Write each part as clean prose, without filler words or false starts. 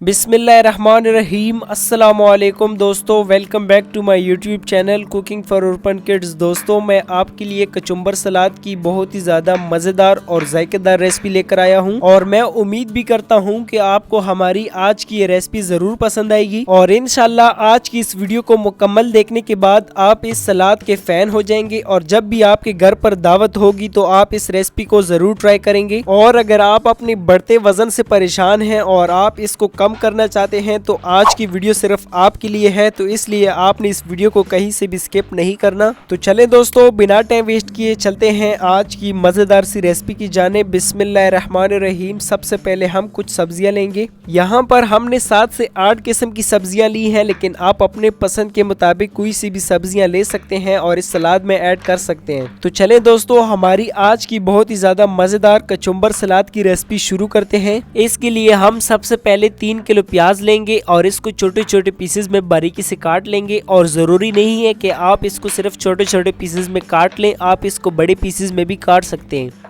बिस्मिल्लाहिर्रहमानिर्रहीम। अस्सलामुअलैकुम दोस्तों, welcome back to my YouTube channel cooking for urban kids. दोस्तों, मैं आपके लिए कचुम्बर सलाद की बहुत ही ज़्यादा मज़ेदार और जायकेदार रेसिपी लेकर आया हूं और मैं उम्मीद भी करता हूं कि आपको हमारी आज की ये रेसिपी ज़रूर पसंद आएगी और इंशाल्लाह आज की इस वीडियो को मुकम्मल देखने के बाद आप इस सलाद के फ़ैन हो जाएंगे और जब भी आपके घर पर दावत होगी तो आप इस रेसिपी को ज़रूर ट्राई करेंगे। और अगर आप अपने बढ़ते वजन से परेशान हैं और आप इसको कम करना चाहते हैं तो आज की वीडियो सिर्फ आपके लिए है, तो इसलिए आपने इस वीडियो को कहीं से भी स्किप नहीं करना। तो चलें दोस्तों, बिना टाइम वेस्ट किए चलते हैं आज की मज़ेदार सी रेसिपी की जाने। बिस्मिल्लाहिर्रहमानिर्रहीम। सबसे पहले हम कुछ सब्जियां लेंगे। यहाँ पर हमने 7 से 8 किस्म की सब्जियां ली हैं, लेकिन आप अपने पसंद के मुताबिक कोई सी भी सब्जियां ले सकते हैं और इस सलाद में ऐड कर सकते हैं। तो चलें दोस्तों, हमारी आज की बहुत ही ज्यादा मजेदार कचुम्बर सलाद की रेसिपी शुरू करते हैं। इसके लिए हम सबसे पहले 3 किलो प्याज लेंगे और इसको छोटे छोटे पीसेस में बारीकी से काट लेंगे। और जरूरी नहीं है कि आप इसको सिर्फ छोटे छोटे पीसेस में काट लें, आप इसको बड़े पीसेस में भी काट सकते हैं।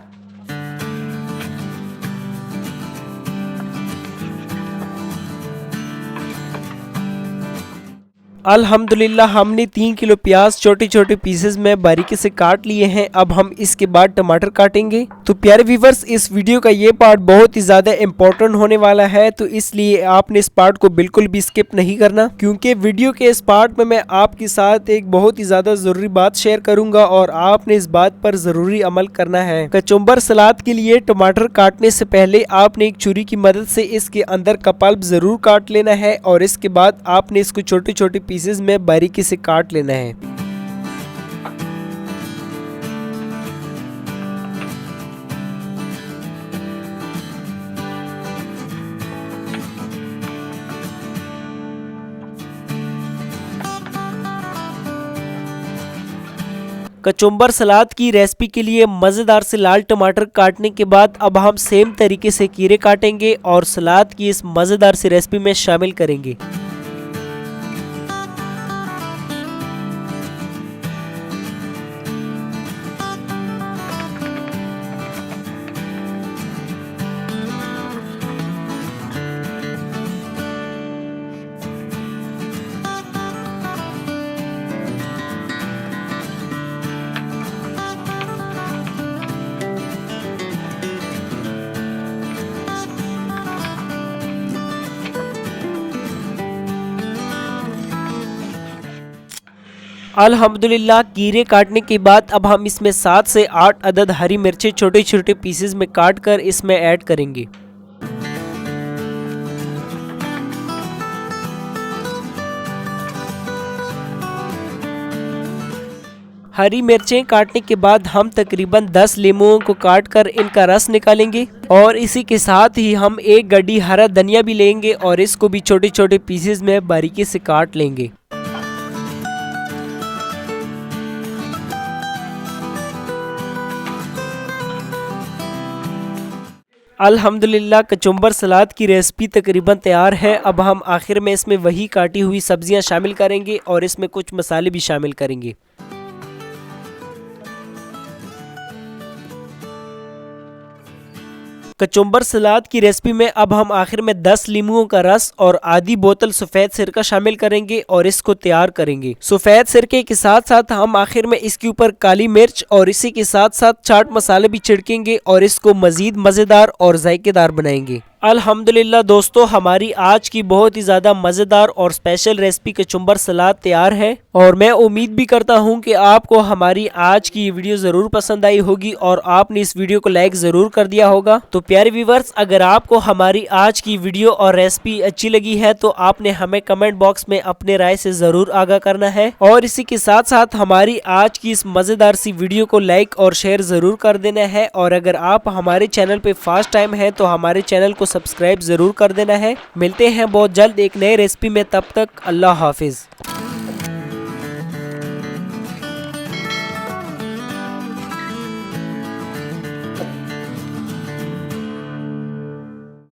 अल्हम्दुलिल्लाह हमने 3 किलो प्याज छोटे छोटे पीसेस में बारीकी से काट लिए हैं। अब हम इसके बाद टमाटर काटेंगे। तो प्यारे व्यूवर्स, इस वीडियो का ये पार्ट बहुत ही ज्यादा इम्पोर्टेंट होने वाला है, तो इसलिए आपने इस पार्ट को बिल्कुल भी स्किप नहीं करना, क्योंकि वीडियो के इस पार्ट में मैं आपके साथ एक बहुत ही ज्यादा जरूरी बात शेयर करूंगा और आपने इस बात पर जरूरी अमल करना है। कचुम्बर सलाद के लिए टमाटर काटने से पहले आपने एक छुरी की मदद से इसके अंदर का पल्प जरूर काट लेना है और इसके बाद आपने इसको छोटे छोटे पीसेस में बारीकी से काट लेना है। कचुम्बर सलाद की रेसिपी के लिए मज़ेदार से लाल टमाटर काटने के बाद अब हम सेम तरीके से खीरे काटेंगे और सलाद की इस मज़ेदार सी रेसिपी में शामिल करेंगे। अल्हम्दुलिल्लाह कीरे काटने के बाद अब हम इसमें 7 से 8 अदद हरी मिर्चें छोटे छोटे पीसेस में काट कर इसमें ऐड करेंगे। हरी मिर्चें काटने के बाद हम तकरीबन 10 लीमुओं को काट कर इनका रस निकालेंगे और इसी के साथ ही हम एक गड्डी हरा धनिया भी लेंगे और इसको भी छोटे छोटे पीसेस में बारीकी से काट लेंगे। अल्हम्दुलिल्लाह कचुम्बर सलाद की रेसिपी तकरीबन तैयार है। अब हम आखिर में इसमें वही काटी हुई सब्जियां शामिल करेंगे और इसमें कुछ मसाले भी शामिल करेंगे। कचुम्बर सलाद की रेसिपी में अब हम आखिर में 10 लीमुओं का रस और आधी बोतल सफ़ेद सिरका शामिल करेंगे और इसको तैयार करेंगे। सफ़ेद सिरके के साथ साथ हम आखिर में इसके ऊपर काली मिर्च और इसी के साथ साथ चाट मसाले भी छिड़केंगे और इसको मज़ीद मज़ेदार और जायकेदार बनाएंगे। अल्हम्दुलिल्लाह दोस्तों, हमारी आज की बहुत ही ज़्यादा मज़ेदार और स्पेशल रेसिपी कचुम्बर सलाद तैयार है और मैं उम्मीद भी करता हूं कि आपको हमारी आज की ये वीडियो ज़रूर पसंद आई होगी और आपने इस वीडियो को लाइक ज़रूर कर दिया होगा। तो प्यारे व्यूवर्स, अगर आपको हमारी आज की वीडियो और रेसिपी अच्छी लगी है तो आपने हमें कमेंट बॉक्स में अपने राय से ज़रूर आगाह करना है और इसी के साथ साथ हमारी आज की इस मज़ेदार सी वीडियो को लाइक और शेयर ज़रूर कर देना है। और अगर आप हमारे चैनल पे फर्स्ट टाइम है तो हमारे चैनल को सब्सक्राइब जरूर कर देना है। मिलते हैं बहुत जल्द एक नए रेसिपी में, तब तक अल्लाह हाफिज।